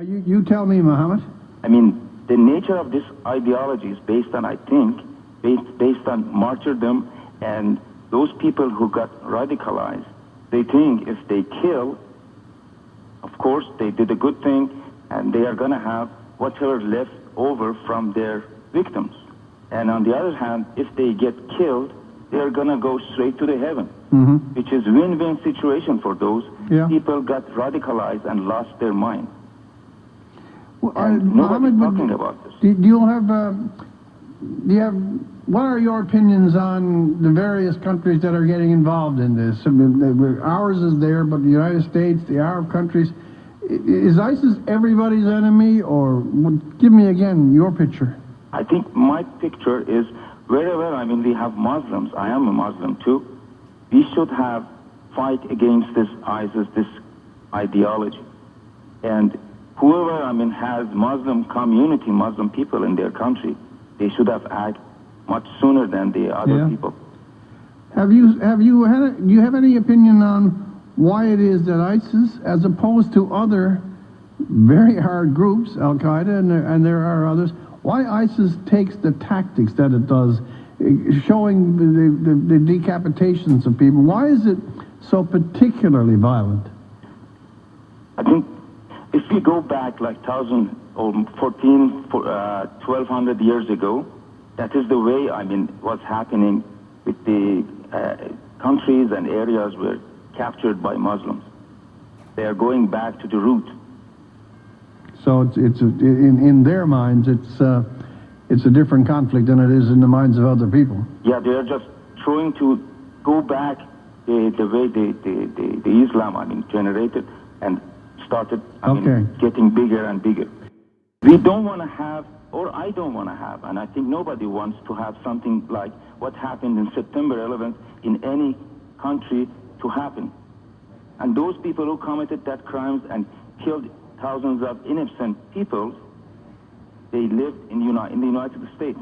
You tell me, Mohammed. I mean, the nature of this ideology is based on, I think, based on martyrdom, and those people who got radicalized, they think if they kill, of course, they did a good thing, and they are going to have whatever left over from their victims. And on the other hand, if they get killed, they are going to go straight to the heaven, which is win-win situation for those people got radicalized and lost their mind. Well, nobody's talking about this. Do you have, what are your opinions on the various countries that are getting involved in this? I mean, ours is there, but the United States, the Arab countries, is ISIS everybody's enemy, or give me again your picture? I think my picture is wherever, I mean, we have Muslims, I am a Muslim too, we should have fight against this ISIS, this ideology. And whoever, I mean, has Muslim community, Muslim people in their country, they should have acted much sooner than the other people. Do you have any opinion on why it is that ISIS, as opposed to other very hard groups, Al-Qaeda, and there are others, why ISIS takes the tactics that it does, showing the decapitations of people? Why is it so particularly violent? I think if we go back like 1,200 years ago, that is the way, I mean, what's happening with the countries and areas were captured by Muslims. They are going back to the root. So in their minds, it's a different conflict than it is in the minds of other people. Yeah, they are just trying to go back the way the Islam, I mean, generated and started getting bigger and bigger. We don't want to have, or I don't want to have, and I think nobody wants to have something like what happened in September 11th in any country to happen. And those people who committed that crimes and killed thousands of innocent people, they lived in the United States.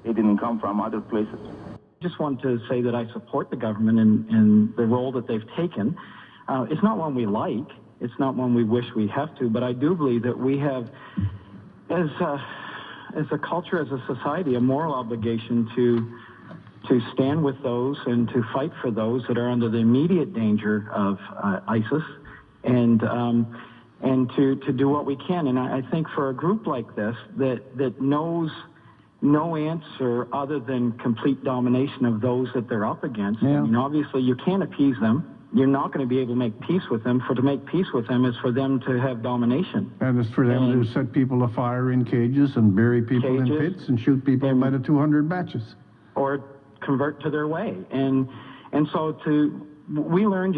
They didn't come from other places. I just want to say that I support the government in the role that they've taken. It's not one we like. It's not one we wish we have to, but I do believe that we have, as a culture, as a society, a moral obligation to stand with those and to fight for those that are under the immediate danger of ISIS, and to do what we can. And I think for a group like this that knows no answer other than complete domination of those that they're up against, I mean, obviously you can't appease them. You're not going to be able to make peace with them. To make peace with them is for them to have domination. And it's for them to set people afire in cages and bury people in pits and shoot people by the 200 batches. Or convert to their way. And so we learned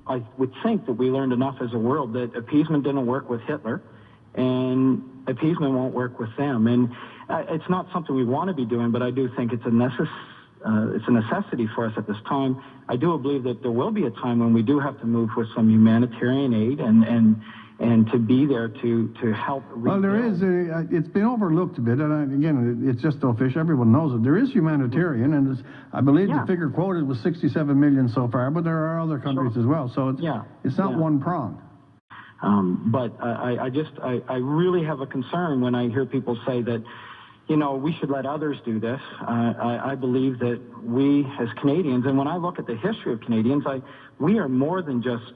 I would think that we learned enough as a world that appeasement didn't work with Hitler, and appeasement won't work with them. And it's not something we want to be doing, but I do think it's a necessity for us at this time. I do believe that there will be a time when we do have to move with some humanitarian aid and to be there to help rebuild. Well, there is. It's been overlooked a bit, and again, it's just official. Everyone knows it. There is humanitarian, and I believe the figure quoted was 67 million so far, but there are other countries as well. So it's not one prong. But I really have a concern when I hear people say that, you know, we should let others do this. I believe that we as Canadians, and when I look at the history of Canadians, we are more than just,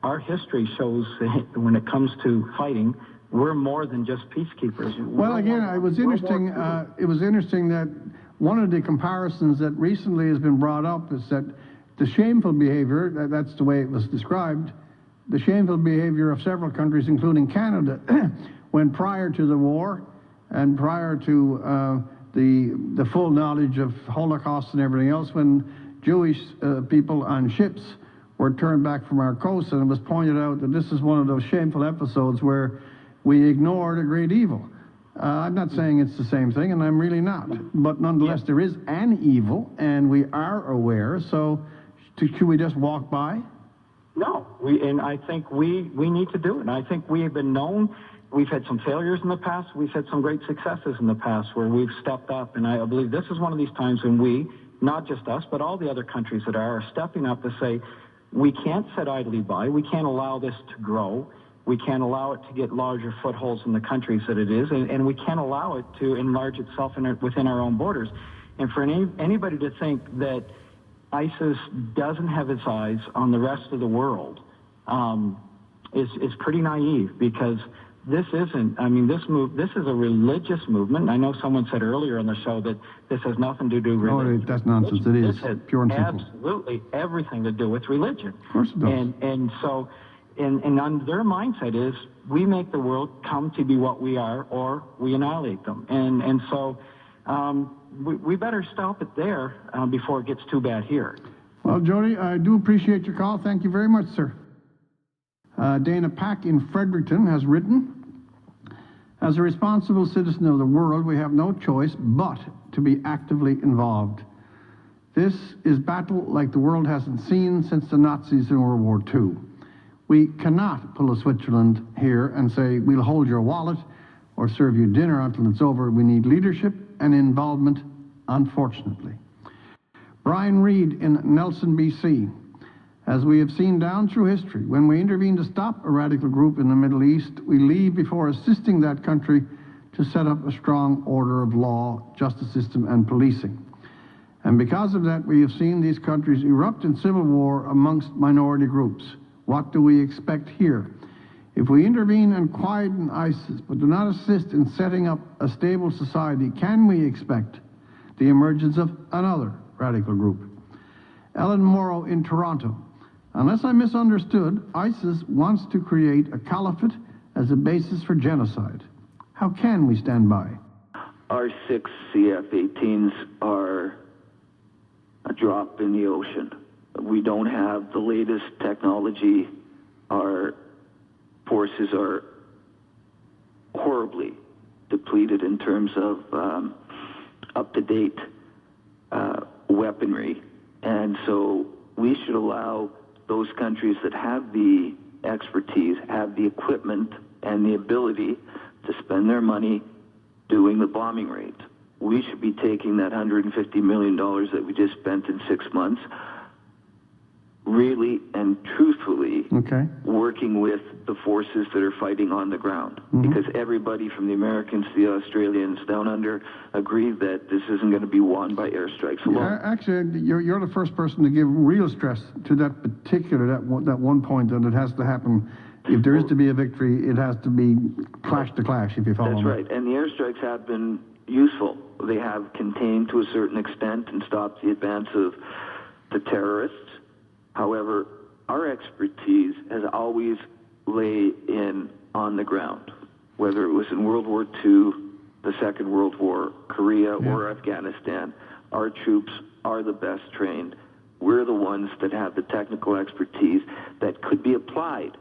our history shows that when it comes to fighting, we're more than just peacekeepers. Well, again, it was interesting that one of the comparisons that recently has been brought up is that the shameful behavior, that's the way it was described, the shameful behavior of several countries, including Canada, when prior to the war, and prior to the full knowledge of Holocaust and everything else, when Jewish people on ships were turned back from our coast, and it was pointed out that this is one of those shameful episodes where we ignored a great evil. I'm not saying it's the same thing, and I'm really not. But nonetheless, there is an evil, and we are aware. So should we just walk by? No, and I think we need to do it. And I think we have been known. We've had some failures in the past. We've had some great successes in the past where we've stepped up. And I believe this is one of these times when we, not just us, but all the other countries that are stepping up to say, we can't sit idly by. We can't allow this to grow. We can't allow it to get larger footholds in the countries that it is, and we can't allow it to enlarge itself within our own borders. And for anybody to think that ISIS doesn't have its eyes on the rest of the world is pretty naive, because this isn't, I mean, this is a religious movement. I know someone said earlier on the show that this has nothing to do with religion. Oh, that's nonsense. It is pure and simple. Absolutely everything to do with religion. Of course it does. And so, and on their mindset is, we make the world come to be what we are, or we annihilate them. And so we better stop it there before it gets too bad here. Well, Jody, I do appreciate your call. Thank you very much, sir. Dana Pack in Fredericton has written, as a responsible citizen of the world, we have no choice but to be actively involved. This is battle like the world hasn't seen since the Nazis in World War II. We cannot pull a Switzerland here and say, we'll hold your wallet or serve you dinner until it's over. We need leadership and involvement, unfortunately. Brian Reed in Nelson, BC. As we have seen down through history, when we intervene to stop a radical group in the Middle East, we leave before assisting that country to set up a strong order of law, justice system, and policing. And because of that, we have seen these countries erupt in civil war amongst minority groups. What do we expect here? If we intervene and quieten ISIS, but do not assist in setting up a stable society, can we expect the emergence of another radical group? Ellen Morrow in Toronto. Unless I misunderstood, ISIS wants to create a caliphate as a basis for genocide. How can we stand by? Our 6 CF-18s are a drop in the ocean. We don't have the latest technology. Our forces are horribly depleted in terms of up-to-date weaponry. And so we should allow those countries that have the expertise, have the equipment and the ability to spend their money doing the bombing raids. We should be taking that $150 million that we just spent in 6 months, really and truthfully working with the forces that are fighting on the ground. Because everybody from the Americans to the Australians down under agree that this isn't going to be won by airstrikes alone. Actually, you're the first person to give real stress to that particular, that one point that it has to happen. If there is to be a victory, it has to be clash to clash, if you follow me. That's right. And the airstrikes have been useful. They have contained to a certain extent and stopped the advance of the terrorists. However, our expertise has always lay in on the ground, whether it was in World War II, the Second World War, Korea, or Afghanistan. Our troops are the best trained. We're the ones that have the technical expertise that could be applied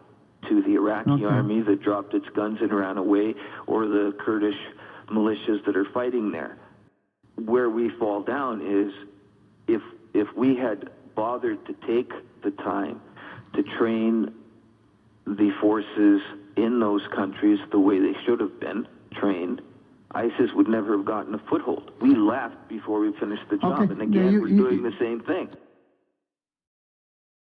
to the Iraqi army that dropped its guns and ran away, or the Kurdish militias that are fighting there. Where we fall down is if we had bothered to take the time to train the forces in those countries the way they should have been trained, ISIS would never have gotten a foothold. We left before we finished the job, and again, we're doing the same thing.